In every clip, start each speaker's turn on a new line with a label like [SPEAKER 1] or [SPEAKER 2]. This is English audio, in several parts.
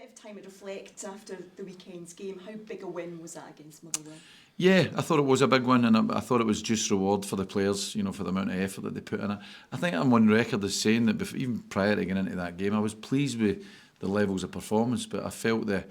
[SPEAKER 1] Bit of time to reflect after the weekend's game. How big a win was that against Motherwell?
[SPEAKER 2] Yeah, I thought it was a big win, and I thought it was just reward for the players, for the amount of effort that they put in it. I think I'm on record as saying that even prior to getting into that game, I was pleased with the levels of performance, but I felt the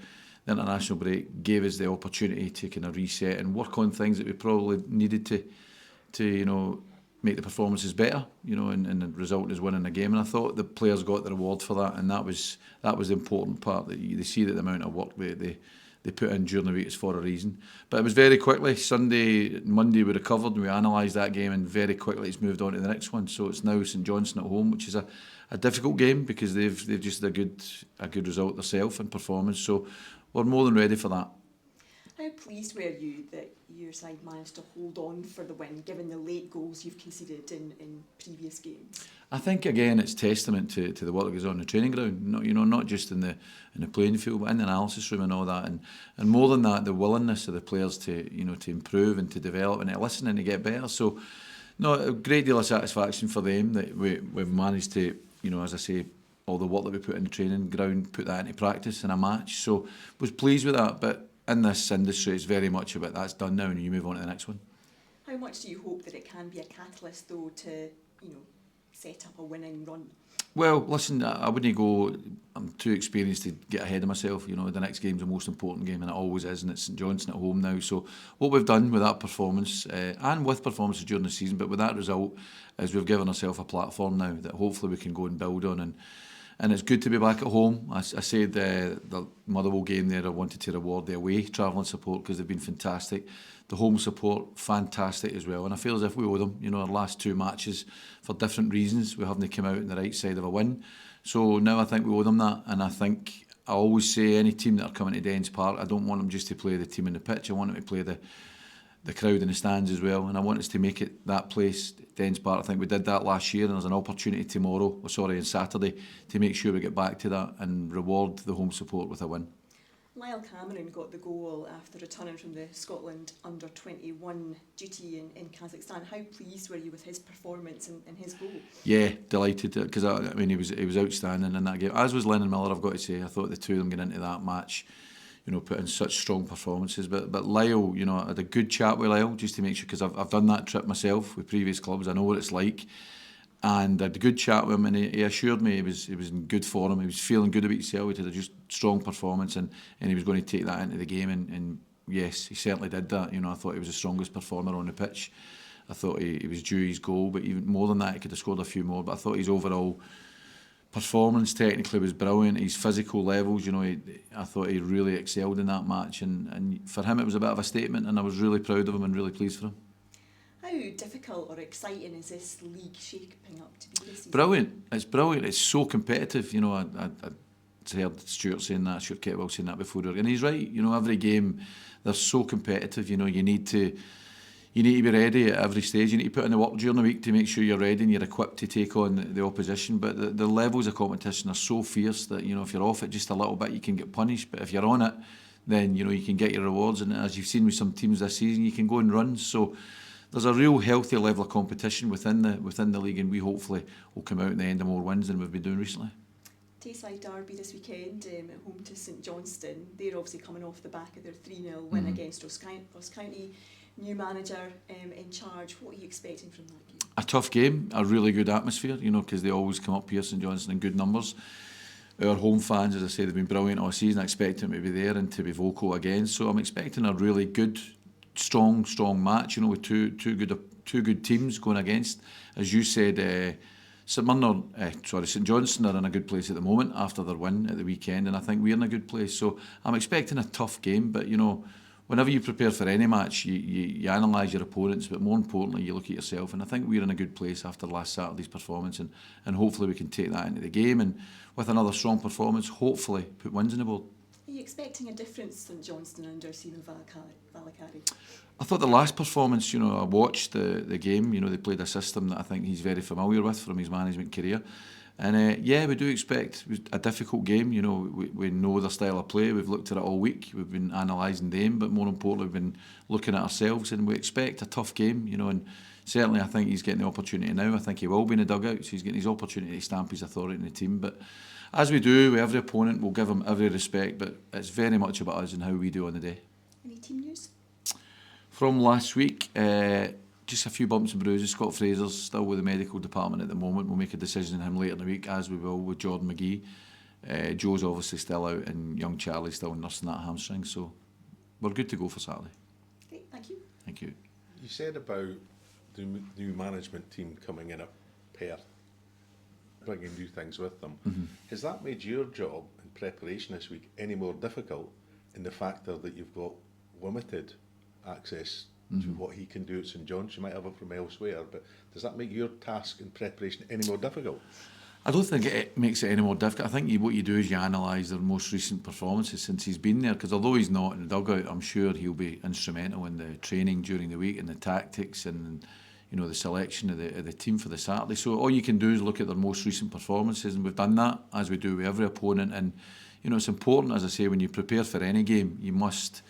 [SPEAKER 2] international break gave us the opportunity to kind of reset and work on things that we probably needed to make the performances better, and the result is winning the game. And I thought the players got the reward for that, and that was the important part. That they see that the amount of work they put in during the week is for a reason. But it was very quickly. Monday we recovered and we analysed that game, and very quickly it's moved on to the next one. So it's now St Johnstone at home, which is a difficult game because they've just had a good result themselves and performance. So we're more than ready for that.
[SPEAKER 1] How pleased were you that your side managed to hold on for the win, given the late goals you've conceded in previous games?
[SPEAKER 2] I think again it's testament to the work that goes on in the training ground. Not just in the playing field, but in the analysis room and all that. And more than that, the willingness of the players to improve and to develop and to listen and to get better. So, no, a great deal of satisfaction for them that we've managed to, as I say, all the work that we put in the training ground, put that into practice in a match. So, was pleased with that. But in this industry, it's very much about that's done now, and you move on to the next one.
[SPEAKER 1] How much do you hope that it can be a catalyst, though, to set up a winning run?
[SPEAKER 2] Well, listen, I wouldn't go. I'm too experienced to get ahead of myself. The next game's the most important game, and it always is, and it's St Johnstone at home now. So what we've done with that performance, and with performances during the season, but with that result, is we've given ourselves a platform now that hopefully we can go and build on. And it's good to be back at home. I said the Motherwell game there, I wanted to reward the away travelling support because they've been fantastic. The home support, fantastic as well. And I feel as if we owe them, our last two matches, for different reasons, we haven't come out on the right side of a win. So now I think we owe them that. And I think I always say any team that are coming to Dens Park, I don't want them just to play the team in the pitch. I want them to play the crowd in the stands as well, and I want us to make it that place, Dens Park. I think we did that last year, and there's an opportunity on Saturday, to make sure we get back to that and reward the home support with a win.
[SPEAKER 1] Lyle Cameron got the goal after returning from the Scotland under-21 duty in Kazakhstan. How pleased were you with his performance and his goal? Yeah,
[SPEAKER 2] delighted, because he was outstanding in that game, as was Lennon Miller. I've got to say, I thought the two of them getting into that match, put in such strong performances. But Lyle, I had a good chat with Lyle just to make sure, because I've done that trip myself with previous clubs. I know what it's like. And I had a good chat with him, and he assured me he was in good form. He was feeling good about himself. He had a just strong performance, and he was going to take that into the game. And yes, he certainly did that. I thought he was the strongest performer on the pitch. I thought he was due his goal, but even more than that, he could have scored a few more. But I thought his overall performance technically was brilliant. His physical levels, I thought he really excelled in that match, and for him it was a bit of a statement, and I was really proud of him and really pleased for him.
[SPEAKER 1] How difficult or exciting is this league shaping up to be this season?
[SPEAKER 2] Brilliant. It's brilliant. It's so competitive. I heard Stuart Kettlewell saying that before, and he's right. Every game they're so competitive. You need to be ready at every stage. You need to put in the work during the week to make sure you're ready and you're equipped to take on the opposition. But the levels of competition are so fierce that if you're off it just a little bit, you can get punished. But if you're on it, then you can get your rewards. And as you've seen with some teams this season, you can go and run. So there's a real healthy level of competition within the league, and we hopefully will come out in the end of more wins than we've been doing recently.
[SPEAKER 1] Tayside derby this weekend at home to St Johnstone. They're obviously coming off the back of their 3-0 win against Ross County. New manager in charge. What are you expecting from that game?
[SPEAKER 2] A tough game, a really good atmosphere, because they always come up here, St Johnstone, in good numbers. Our home fans, as I say, they've been brilliant all season. I expect them to be there and to be vocal again. So I'm expecting a really good, strong match, with two good teams going against. As you said, St Johnstone are in a good place at the moment after their win at the weekend, and I think we're in a good place. So I'm expecting a tough game, but whenever you prepare for any match, you analyse your opponents, but more importantly, you look at yourself. And I think we're in a good place after last Saturday's performance, and hopefully we can take that into the game, and with another strong performance, hopefully put wins on the board.
[SPEAKER 1] Are you expecting a difference St Johnstone under Stephen Valakari?
[SPEAKER 2] I thought the last performance, I watched the game, they played a system that I think he's very familiar with from his management career. And we do expect a difficult game. We know their style of play. We've looked at it all week. We've been analysing them, but more importantly, we've been looking at ourselves, and we expect a tough game. And certainly I think he's getting the opportunity now. I think he will be in the dugouts. He's getting his opportunity to stamp his authority in the team. But as we do with every opponent, we'll give him every respect, but it's very much about us and how we do on the day.
[SPEAKER 1] Any team news?
[SPEAKER 2] From last week, just a few bumps and bruises. Scott Fraser's still with the medical department at the moment. We'll make a decision on him later in the week, as we will with Jordan McGee. Joe's obviously still out, and young Charlie's still nursing that hamstring, so we're good to go for Saturday.
[SPEAKER 1] Great, thank you.
[SPEAKER 2] Thank you.
[SPEAKER 3] You said about the new management team coming in at Perth, bringing new things with them.
[SPEAKER 2] Mm-hmm.
[SPEAKER 3] Has that made your job in preparation this week any more difficult in the factor that you've got limited access to what he can do at St Johnstone? You might have it from elsewhere, but does that make your task in preparation any more difficult?
[SPEAKER 2] I don't think it makes it any more difficult. I think what you do is you analyse their most recent performances since he's been there, because although he's not in the dugout, I'm sure he'll be instrumental in the training during the week and the tactics and the selection of the team for the Saturday. So all you can do is look at their most recent performances, and we've done that, as we do with every opponent. And it's important, as I say, when you prepare for any game, you must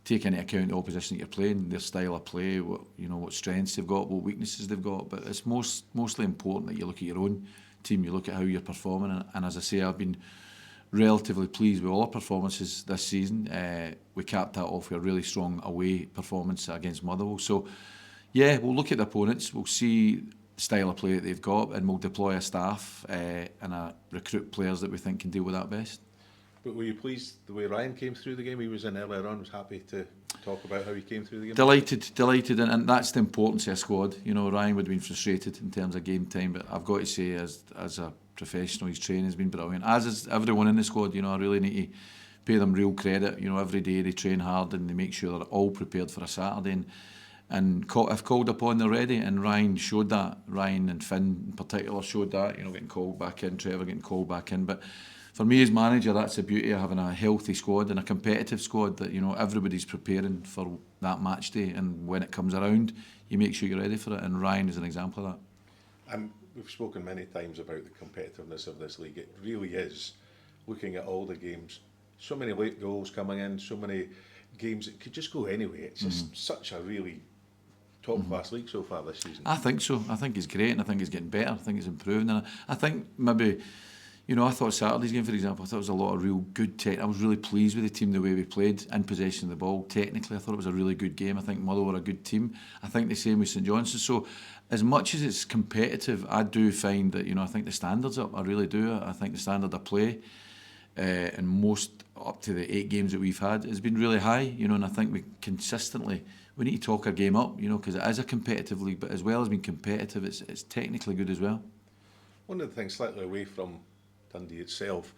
[SPEAKER 2] take into account the opposition that you're playing, their style of play, what strengths they've got, what weaknesses they've got. But it's mostly important that you look at your own team, you look at how you're performing. And as I say, I've been relatively pleased with all our performances this season. We capped that off with a really strong away performance against Motherwell. So, yeah, we'll look at the opponents, we'll see the style of play that they've got, and we'll deploy a staff and recruit players that we think can deal with that best.
[SPEAKER 3] But were you pleased the way Ryan came through the game? He was in earlier on, was happy to talk about how he came through the game.
[SPEAKER 2] Delighted, and that's the importance of a squad. Ryan would have been frustrated in terms of game time, but I've got to say, as a professional, his training has been brilliant, as is everyone in the squad. I really need to pay them real credit. Every day they train hard and they make sure they're all prepared for a Saturday, and if called upon, they're ready. And Ryan showed that. Ryan and Finn in particular showed that, getting called back in, Trevor getting called back in. But for me as manager, that's the beauty of having a healthy squad and a competitive squad, that everybody's preparing for that match day, and when it comes around, you make sure you're ready for it. And Ryan is an example of that.
[SPEAKER 3] And we've spoken many times about the competitiveness of this league. It really is, looking at all the games, so many late goals coming in, so many games that could just go anyway. It's just such a really top-class league so far this season.
[SPEAKER 2] I think so. I think it's great, and I think it's getting better. I think it's improving. And I think maybe, I thought Saturday's game, for example, I thought it was a lot of real good tech. I was really pleased with the team, the way we played in possession of the ball. Technically, I thought it was a really good game. I think Motherwell were a good team. I think the same with St Johnstone. So, as much as it's competitive, I do find that, I think the standard's up. I really do. I think the standard of play in most up to the 8 games that we've had has been really high, and I think we need to talk our game up, because it is a competitive league, but as well as being competitive, it's technically good as well.
[SPEAKER 3] One of the things, slightly away from Dundee itself,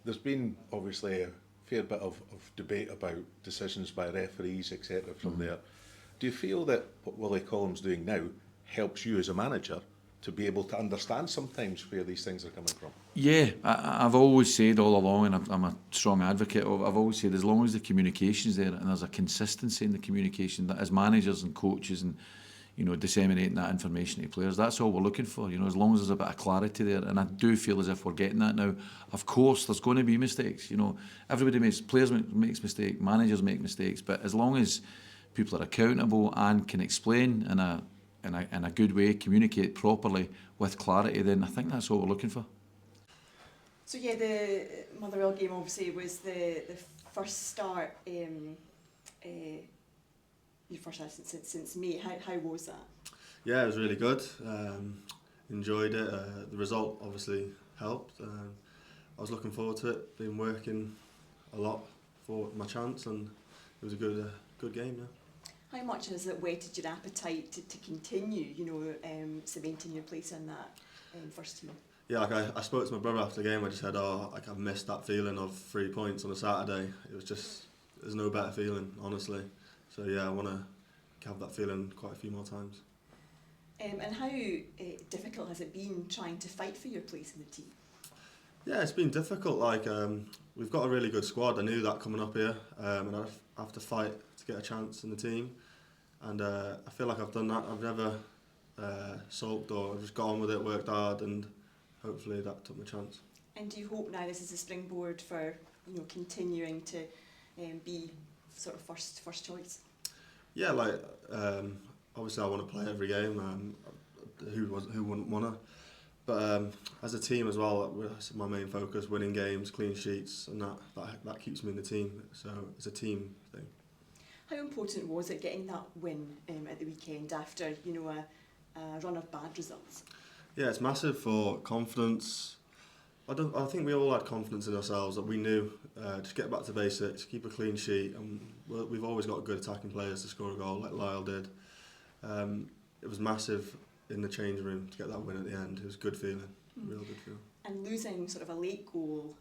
[SPEAKER 3] there's been obviously a fair bit of debate about decisions by referees, etc. from there. Do you feel that what Willie Collum's doing now helps you as a manager to be able to understand sometimes where these things are coming from? Yeah,
[SPEAKER 2] I've always said all along, and I'm a strong advocate of, I've always said, as long as the communication's there and there's a consistency in the communication, that as managers and coaches and disseminating that information to players, that's all we're looking for, as long as there's a bit of clarity there. And I do feel as if we're getting that now. Of course, there's going to be mistakes, everybody players makes mistakes, managers make mistakes, but as long as people are accountable and can explain in a good way, communicate properly with clarity, then I think that's what we're looking for.
[SPEAKER 1] So yeah, the Motherwell game obviously was the first start your first had since May. How was that?
[SPEAKER 4] Yeah, it was really good. Enjoyed it. The result obviously helped. I was looking forward to it. Been working a lot for my chance, and it was a good game. Yeah.
[SPEAKER 1] How much has it whetted your appetite to continue, cementing your place in that first team?
[SPEAKER 4] Yeah, I spoke to my brother after the game. I just said, I've missed that feeling of 3 points on a Saturday. It was just, there's no better feeling, honestly. So yeah, I want to have that feeling quite a few more times.
[SPEAKER 1] And how difficult has it been trying to fight for your place in the team?
[SPEAKER 4] Yeah, it's been difficult. We've got a really good squad. I knew that coming up here, and I have to fight to get a chance in the team. And I feel like I've done that. I've never sulked, or I've just got on with it, worked hard, and hopefully that took my chance.
[SPEAKER 1] And do you hope now this is a springboard for continuing to be sort of first choice?
[SPEAKER 4] Yeah, obviously I want to play every game. Who wouldn't want to? But as a team as well, that's my main focus: winning games, clean sheets, and that keeps me in the team. So it's a team thing.
[SPEAKER 1] How important was it getting that win at the weekend after a run of bad results?
[SPEAKER 4] Yeah, it's massive for confidence. I think we all had confidence in ourselves that we knew just get back to basics, keep a clean sheet, and we've always got good attacking players to score a goal like Lyle did. It was massive in the change room to get that win at the end. It was a good feeling, real good feeling.
[SPEAKER 1] And losing sort of a late goal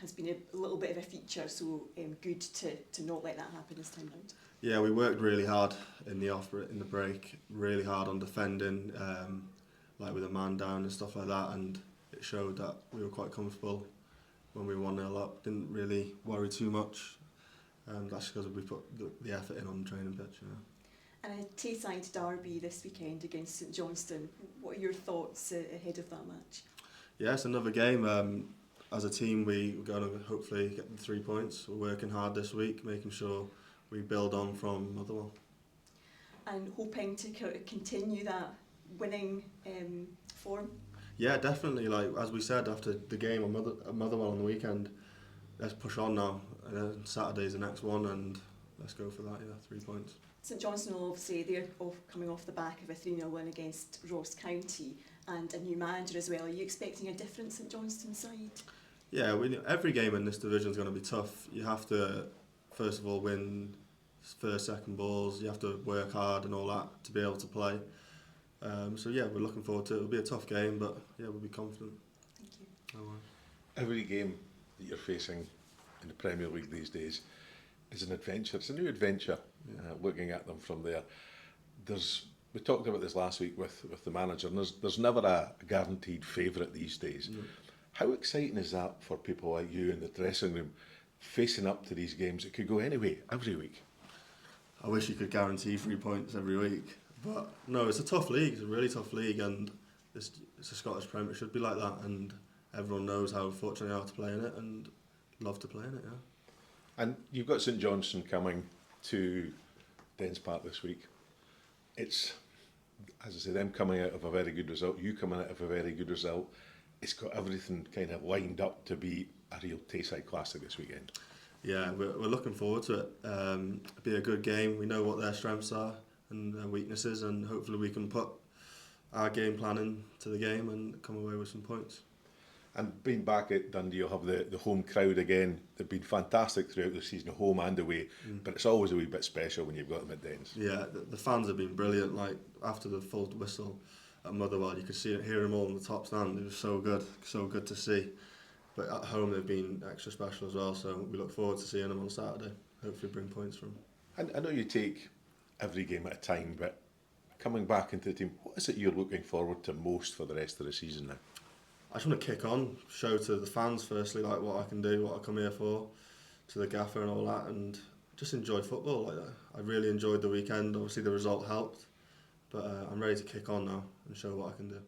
[SPEAKER 1] has been a little bit of a feature, so good to not let that happen this time round.
[SPEAKER 4] Yeah, we worked really hard in the break, really hard on defending, like with a man down and stuff like that, and it showed that we were quite comfortable when we were 1-0 up. Didn't really worry too much. That's because we put the effort in on the training pitch.
[SPEAKER 1] And a Tayside derby this weekend against St Johnstone. What are your thoughts ahead of that match?
[SPEAKER 4] Yeah, it's another game. As a team, we're going to hopefully get the 3 points. We're working hard this week, making sure we build on from Motherwell.
[SPEAKER 1] And hoping to continue that winning form?
[SPEAKER 4] Yeah, definitely. Like as we said after the game at Motherwell on the weekend, let's push on now. And then Saturday's the next one, and let's go for that. Yeah, 3 points.
[SPEAKER 1] St Johnstone will obviously, they're coming off the back of a 3-0 win against Ross County and a new manager as well. Are you expecting a different St Johnstone side?
[SPEAKER 4] Yeah, every game in this division is going to be tough. You have to, first of all, win first, second balls. You have to work hard and all that to be able to play. So yeah, we're looking forward to it. It'll be a tough game, but yeah, we'll be confident.
[SPEAKER 1] Thank you.
[SPEAKER 4] Oh, wow.
[SPEAKER 3] Every game that you're facing in the Premier League these days is an adventure. It's a new adventure. Looking at them from there, we talked about this last week with the manager, and there's never a guaranteed favourite these days.
[SPEAKER 4] No.
[SPEAKER 3] How exciting is that for people like you in the dressing room, facing up to these games? It could go anyway every week.
[SPEAKER 4] I wish you could guarantee 3 points every week, but no, it's a tough league. It's a really tough league, and it's a Scottish Premier. It should be like that, and everyone knows how fortunate they are to play in it and love to play in it. Yeah.
[SPEAKER 3] And you've got St Johnstone coming to Dens Park this week. It's, as I say, them coming out of a very good result, you coming out of a very good result. It's got everything kind of lined up to be a real Tayside classic this weekend.
[SPEAKER 4] Yeah, we're looking forward to it. It'll be a good game. We know what their strengths are and their weaknesses, and hopefully we can put our game plan into the game and come away with some points.
[SPEAKER 3] And being back at Dundee, you'll have the home crowd again. They've been fantastic throughout the season, home and away, but it's always a wee bit special when you've got them at Dens.
[SPEAKER 4] Yeah, the fans have been brilliant. Like after the full whistle at Motherwell, you could hear them all in the top stand. It was so good to see. But at home they've been extra special as well, so we look forward to seeing them on Saturday. Hopefully bring points from them.
[SPEAKER 3] And I know you take every game at a time, but coming back into the team, what is it you're looking forward to most for the rest of the season now?
[SPEAKER 4] I just want to kick on, show to the fans firstly like what I can do, what I come here for, to the gaffer and all that, and just enjoy football like that. I really enjoyed the weekend. Obviously the result helped, but I'm ready to kick on now and show what I can do.